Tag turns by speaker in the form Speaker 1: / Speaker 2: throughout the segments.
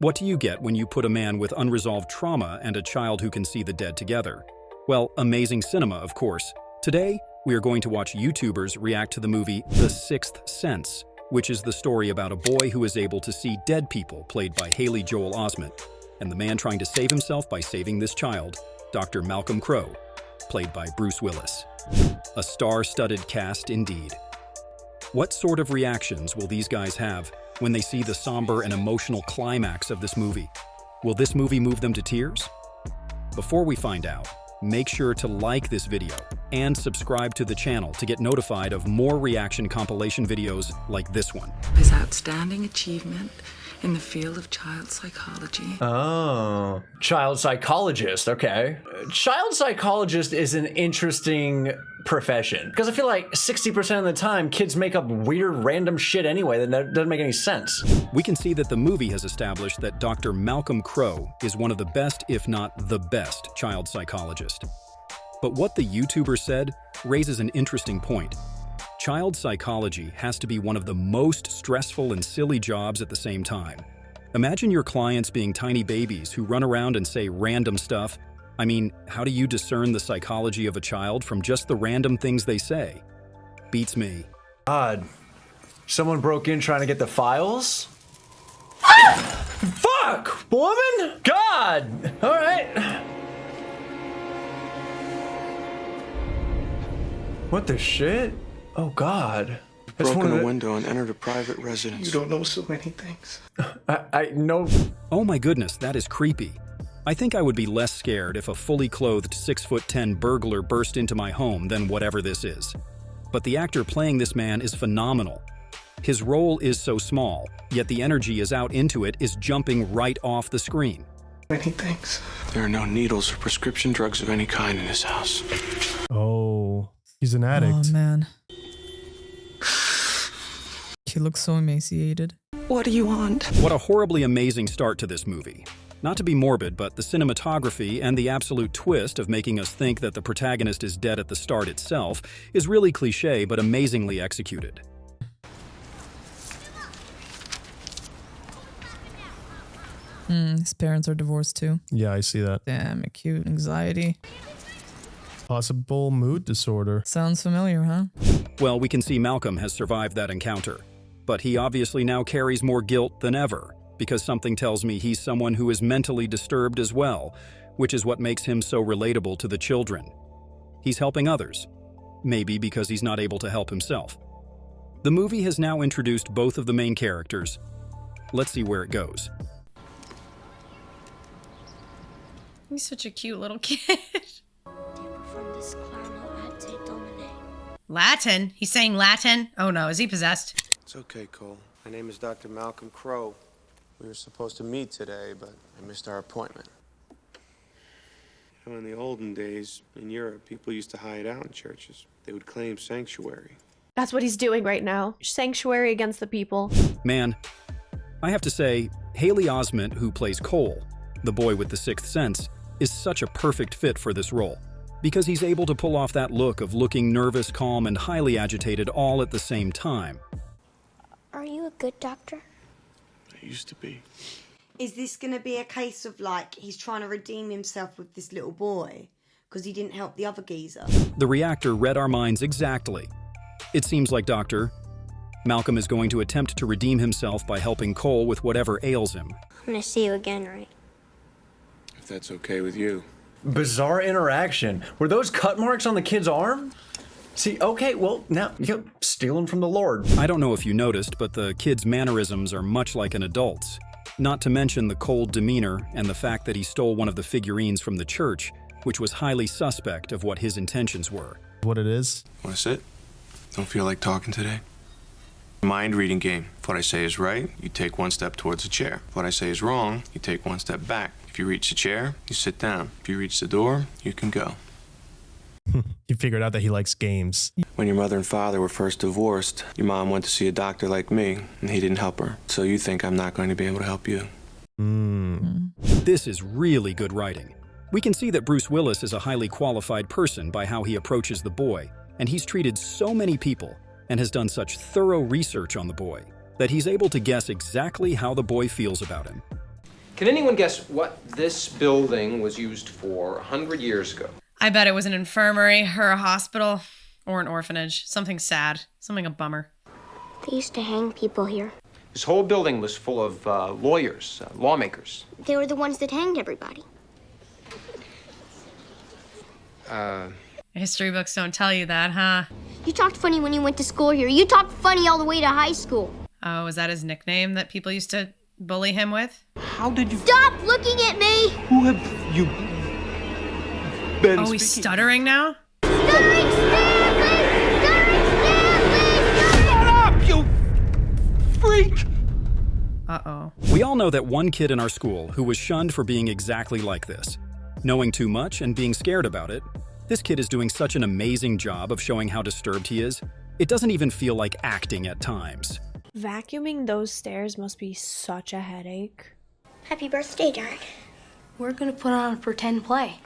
Speaker 1: What do you get when you put a man with unresolved trauma and a child who can see the dead together? Well, amazing cinema, of course. Today, we are going to watch YouTubers react to the movie The Sixth Sense, which is the story about a boy who is able to see dead people, played by Haley Joel Osment, and the man trying to save himself by saving this child, Dr. Malcolm Crowe, played by Bruce Willis. A star-studded cast indeed. What sort of reactions will these guys have when they see the somber and emotional climax of this movie? Will this movie move them to tears? Before we find out, make sure to like this video and subscribe to the channel to get notified of more reaction compilation videos like this one.
Speaker 2: His outstanding achievement in the field of child psychology.
Speaker 3: Oh, child psychologist, okay. Child psychologist is an interesting profession because I feel like 60% of the time kids make up weird random shit anyway that doesn't make any sense.
Speaker 1: We can see that the movie has established that Dr. Malcolm Crowe is one of the best, if not the best, child psychologist. But what the YouTuber said raises an interesting point. Child psychology has to be one of the most stressful and silly jobs at the same time. Imagine your clients being tiny babies who run around and say random stuff. I mean, how do you discern the psychology of a child from just the random things they say? Beats me.
Speaker 3: God, someone broke in trying to get the files? Fuck, woman! God, all right. What the shit? Oh, God.
Speaker 4: Broken a window and entered a private residence.
Speaker 5: You don't know so many things.
Speaker 3: I know.
Speaker 1: Oh my goodness, that is creepy. I think I would be less scared if a fully clothed 6'10" burglar burst into my home than whatever this is. But the actor playing this man is phenomenal. His role is so small, yet the energy is out into it is jumping right off the screen.
Speaker 5: Many things.
Speaker 4: There are no needles or prescription drugs of any kind in his house.
Speaker 6: Oh, he's an addict.
Speaker 7: Oh, man. He looks so emaciated.
Speaker 2: What do you want?
Speaker 1: What a horribly amazing start to this movie. Not to be morbid, but the cinematography and the absolute twist of making us think that the protagonist is dead at the start itself is really cliché but amazingly executed.
Speaker 7: His parents are divorced too.
Speaker 6: Yeah, I see that.
Speaker 7: Damn, acute anxiety.
Speaker 6: Possible mood disorder.
Speaker 7: Sounds familiar, huh?
Speaker 1: Well, we can see Malcolm has survived that encounter, but he obviously now carries more guilt than ever, because something tells me he's someone who is mentally disturbed as well, which is what makes him so relatable to the children. He's helping others, maybe because he's not able to help himself. The movie has now introduced both of the main characters. Let's see where it goes.
Speaker 8: He's such a cute little kid. Latin? He's saying Latin? Oh no, is he possessed?
Speaker 4: It's okay, Cole. My name is Dr. Malcolm Crowe. We were supposed to meet today, but I missed our appointment. You know, in the olden days, in Europe, people used to hide out in churches. They would claim sanctuary.
Speaker 9: That's what he's doing right now. Sanctuary against the people.
Speaker 1: Man, I have to say, Haley Osment, who plays Cole, the boy with the sixth sense, is such a perfect fit for this role, because he's able to pull off that look of looking nervous, calm, and highly agitated all at the same time.
Speaker 10: Are you a good doctor?
Speaker 4: I used to be.
Speaker 11: Is this going to be a case of like he's trying to redeem himself with this little boy because he didn't help the other geezer?
Speaker 1: The reactor read our minds exactly. It seems like Dr. Malcolm is going to attempt to redeem himself by helping Cole with whatever ails him.
Speaker 10: I'm going to see you again, right?
Speaker 4: If that's okay with you.
Speaker 3: Bizarre interaction. Were those cut marks on the kid's arm? See, okay, well, now you're stealing from the Lord.
Speaker 1: I don't know if you noticed, but the kid's mannerisms are much like an adult's. Not to mention the cold demeanor and the fact that he stole one of the figurines from the church, which was highly suspect of what his intentions were.
Speaker 6: What it is?
Speaker 4: Want to sit? Don't feel like talking today? Mind reading game. If what I say is right, you take one step towards the chair. If what I say is wrong, you take one step back. If you reach the chair, you sit down. If you reach the door, you can go.
Speaker 6: He figured out that he likes games.
Speaker 4: When your mother and father were first divorced, your mom went to see a doctor like me, and he didn't help her. So you think I'm not going to be able to help you.
Speaker 1: This is really good writing. We can see that Bruce Willis is a highly qualified person by how he approaches the boy, and he's treated so many people and has done such thorough research on the boy that he's able to guess exactly how the boy feels about him.
Speaker 12: Can anyone guess what this building was used for 100 years ago?
Speaker 8: I bet it was an infirmary or a hospital or an orphanage. Something sad. Something a bummer.
Speaker 10: They used to hang people here.
Speaker 12: This whole building was full of lawyers, lawmakers.
Speaker 10: They were the ones that hanged everybody.
Speaker 8: History books don't tell you that, huh?
Speaker 10: You talked funny when you went to school here. You talked funny all the way to high school.
Speaker 8: Oh, is that his nickname that people used to bully him with?
Speaker 12: How did you...
Speaker 10: Stop looking at me!
Speaker 12: Who have you been
Speaker 8: Oh, he's stuttering now?
Speaker 10: Stuttering Stanley! Stuttering Stanley!
Speaker 12: Shut up, you freak!
Speaker 8: Uh-oh.
Speaker 1: We all know that one kid in our school who was shunned for being exactly like this. Knowing too much and being scared about it, this kid is doing such an amazing job of showing how disturbed he is, it doesn't even feel like acting at times.
Speaker 9: Vacuuming those stairs must be such a headache.
Speaker 10: Happy birthday, Dad.
Speaker 13: We're gonna put on a pretend play.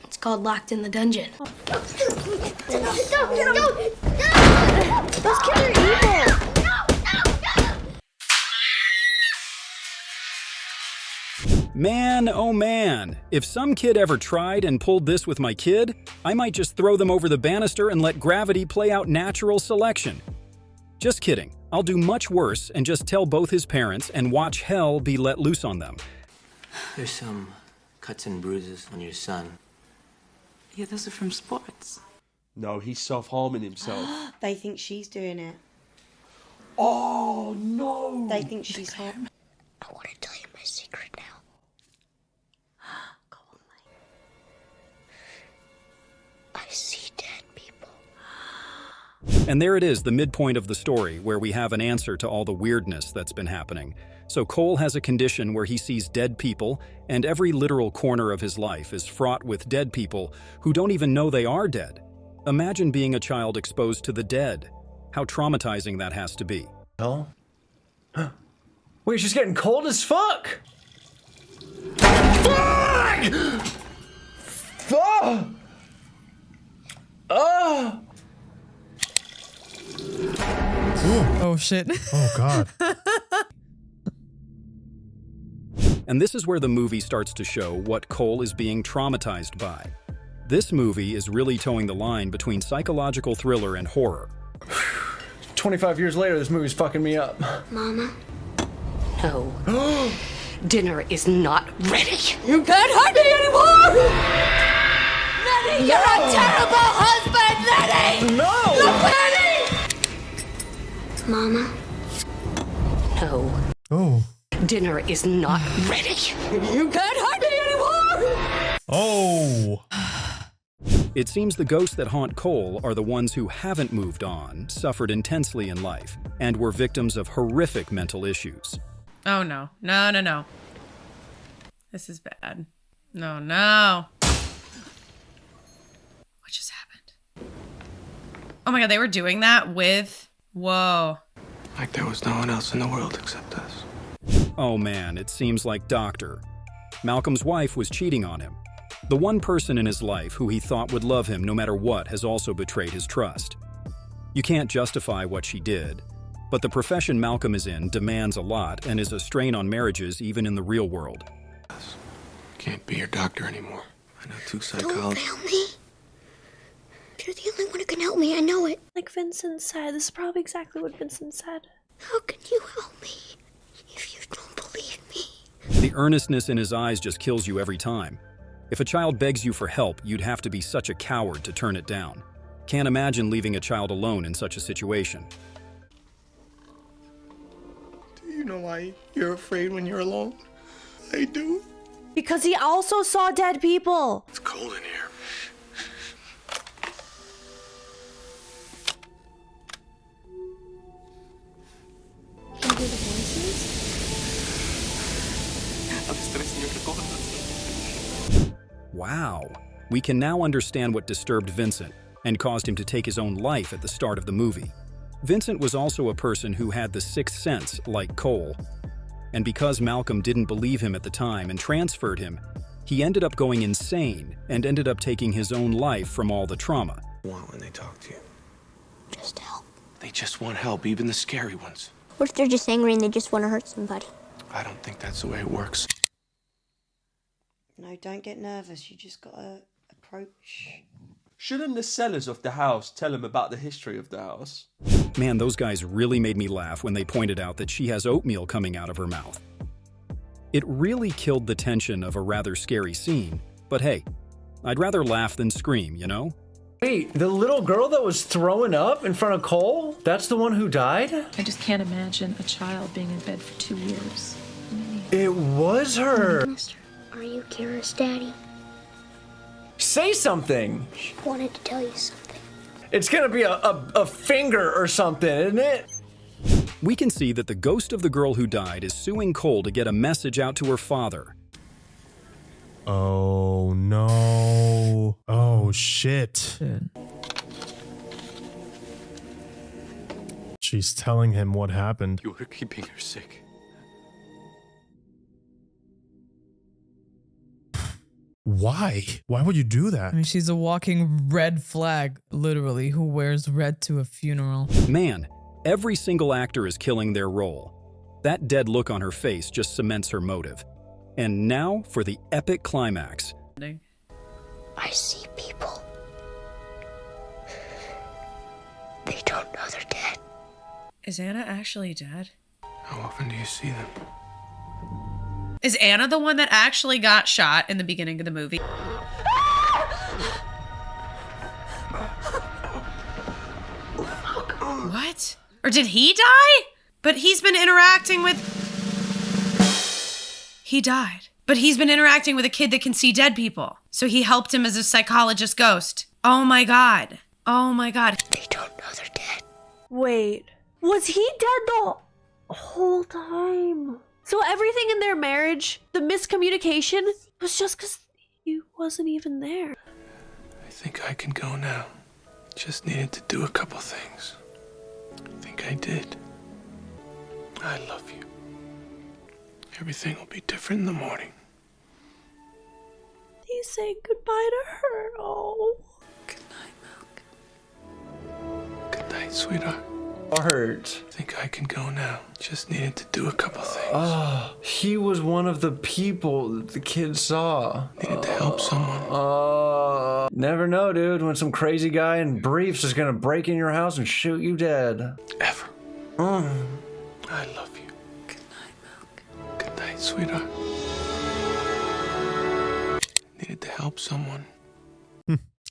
Speaker 13: It's called Locked in the Dungeon.
Speaker 10: Don't! Those kids are evil!
Speaker 1: Man, oh man, if some kid ever tried and pulled this with my kid, I might just throw them over the banister and let gravity play out natural selection. Just kidding, I'll do much worse and just tell both his parents and watch hell be let loose on them.
Speaker 14: There's some cuts and bruises on your son.
Speaker 2: Yeah, those are from sports.
Speaker 15: No, he's self-harming himself.
Speaker 11: They think she's doing it.
Speaker 15: Oh, no!
Speaker 11: They think she's hot.
Speaker 10: I want to tell you my secret now.
Speaker 11: Go on, mate.
Speaker 10: I see dead people.
Speaker 1: And there it is, the midpoint of the story, where we have an answer to all the weirdness that's been happening. So Cole has a condition where he sees dead people, and every literal corner of his life is fraught with dead people who don't even know they are dead. Imagine being a child exposed to the dead. How traumatizing that has to be.
Speaker 3: Oh? Wait, she's getting cold as fuck! Fuck! Fuck! Oh!
Speaker 7: Oh shit.
Speaker 6: Oh god.
Speaker 1: And this is where the movie starts to show what Cole is being traumatized by. This movie is really towing the line between psychological thriller and horror.
Speaker 3: 25 years later, this movie's fucking me up.
Speaker 10: Mama?
Speaker 13: No. Dinner is not ready. You can't hurt me anymore! Letty, you're a terrible husband, Letty!
Speaker 3: No!
Speaker 13: Letty!
Speaker 10: Mama?
Speaker 13: No.
Speaker 6: Oh.
Speaker 13: Dinner is not ready. You can't hurt me anymore!
Speaker 6: Oh.
Speaker 1: It seems the ghosts that haunt Cole are the ones who haven't moved on, suffered intensely in life, and were victims of horrific mental issues.
Speaker 8: Oh no. No, no, no. This is bad. No, no. What just happened? Oh my god, they were doing that with... Whoa.
Speaker 4: Like there was no one else in the world except us.
Speaker 1: Oh man, it seems like Doctor. Malcolm's wife was cheating on him. The one person in his life who he thought would love him no matter what has also betrayed his trust. You can't justify what she did, but the profession Malcolm is in demands a lot and is a strain on marriages even in the real world.
Speaker 4: Can't be your doctor anymore. I know two
Speaker 10: Don't
Speaker 4: psychologists.
Speaker 10: fail me. You're the only one who can help me, I know it.
Speaker 9: Like Vincent said, this is probably exactly what Vincent said.
Speaker 10: How can you help me if you don't believe me?
Speaker 1: The earnestness in his eyes just kills you every time. If a child begs you for help, you'd have to be such a coward to turn it down. Can't imagine leaving a child alone in such a situation.
Speaker 5: Do you know why you're afraid when you're alone? I do.
Speaker 9: Because he also saw dead people.
Speaker 4: It's cold in here.
Speaker 9: Can you do the voices?
Speaker 1: Wow. We can now understand what disturbed Vincent and caused him to take his own life at the start of the movie. Vincent was also a person who had the sixth sense, like Cole. And because Malcolm didn't believe him at the time and transferred him, he ended up going insane and ended up taking his own life from all the trauma.
Speaker 4: Want when they talk to you.
Speaker 10: Just help.
Speaker 4: They just want help, even the scary ones.
Speaker 10: What if they're just angry and they just want to hurt somebody?
Speaker 4: I don't think that's the way it works.
Speaker 11: No, don't get nervous. You just gotta approach.
Speaker 15: Shouldn't the sellers of the house tell him about the history of the house?
Speaker 1: Man, those guys really made me laugh when they pointed out that she has oatmeal coming out of her mouth. It really killed the tension of a rather scary scene, but hey, I'd rather laugh than scream, you know?
Speaker 3: Wait, the little girl that was throwing up in front of Cole? That's the one who died?
Speaker 16: I just can't imagine a child being in bed for 2 years.
Speaker 3: It was her.
Speaker 10: Mister, are you Kira's daddy?
Speaker 3: Say something.
Speaker 10: She wanted to tell you something.
Speaker 3: It's gonna be a finger or something, isn't it?
Speaker 1: We can see that the ghost of the girl who died is suing Cole to get a message out to her father.
Speaker 6: Oh no. Oh shit. She's telling him what happened.
Speaker 4: You were keeping her sick.
Speaker 6: Why? Why would you do
Speaker 7: I
Speaker 6: that?
Speaker 7: mean, she's a walking red flag, literally, who wears red to a funeral.
Speaker 1: Man, every single actor is killing their role. That dead look on her face just cements her motive. And now for the epic climax.
Speaker 10: I see people. They don't know they're dead.
Speaker 8: Is Anna actually dead?
Speaker 4: How often do you see them?
Speaker 8: Is Anna the one that actually got shot in the beginning of the movie? What? Or did he die? But he's been interacting with... He died. But he's been interacting with a kid that can see dead people. So he helped him as a psychologist ghost. Oh my god. Oh my god.
Speaker 10: They don't know they're dead.
Speaker 9: Wait, was he dead the whole time? So everything in their marriage, the miscommunication, was just because he wasn't even there.
Speaker 4: I think I can go now. Just needed to do a couple things. I think I did. I love you. Everything will be different in the morning.
Speaker 9: He's saying goodbye to her. Oh.
Speaker 4: Good night, sweetheart.
Speaker 3: Hurt.
Speaker 4: I think I can go now. Just needed to do a couple things.
Speaker 3: Oh, he was one of the people that the kid saw.
Speaker 4: Needed to help someone.
Speaker 3: Never know, dude, when some crazy guy in briefs is gonna break in your house and shoot you dead.
Speaker 4: Ever. I love you. Good night, sweetheart. Needed to help someone.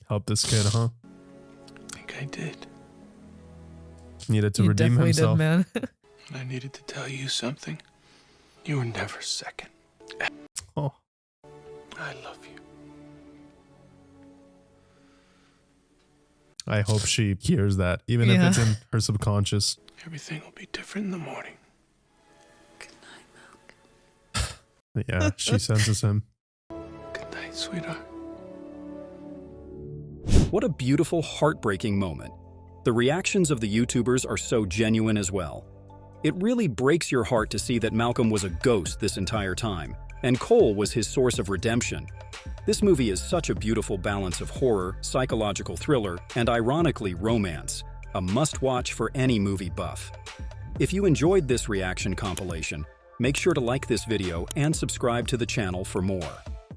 Speaker 6: Help this kid, huh?
Speaker 4: I think I did.
Speaker 6: Needed to
Speaker 7: You
Speaker 6: redeem
Speaker 7: definitely
Speaker 6: himself.
Speaker 7: did, man.
Speaker 4: And I needed to tell you something. You were never second.
Speaker 6: Oh.
Speaker 4: I love you.
Speaker 6: I hope she hears that, even if it's in her subconscious.
Speaker 4: Everything will be different in the morning.
Speaker 6: Yeah, she senses him.
Speaker 4: Good night, sweetheart.
Speaker 1: What a beautiful, heartbreaking moment. The reactions of the YouTubers are so genuine as well. It really breaks your heart to see that Malcolm was a ghost this entire time, and Cole was his source of redemption. This movie is such a beautiful balance of horror, psychological thriller, and ironically romance, a must-watch for any movie buff. If you enjoyed this reaction compilation, make sure to like this video and subscribe to the channel for more.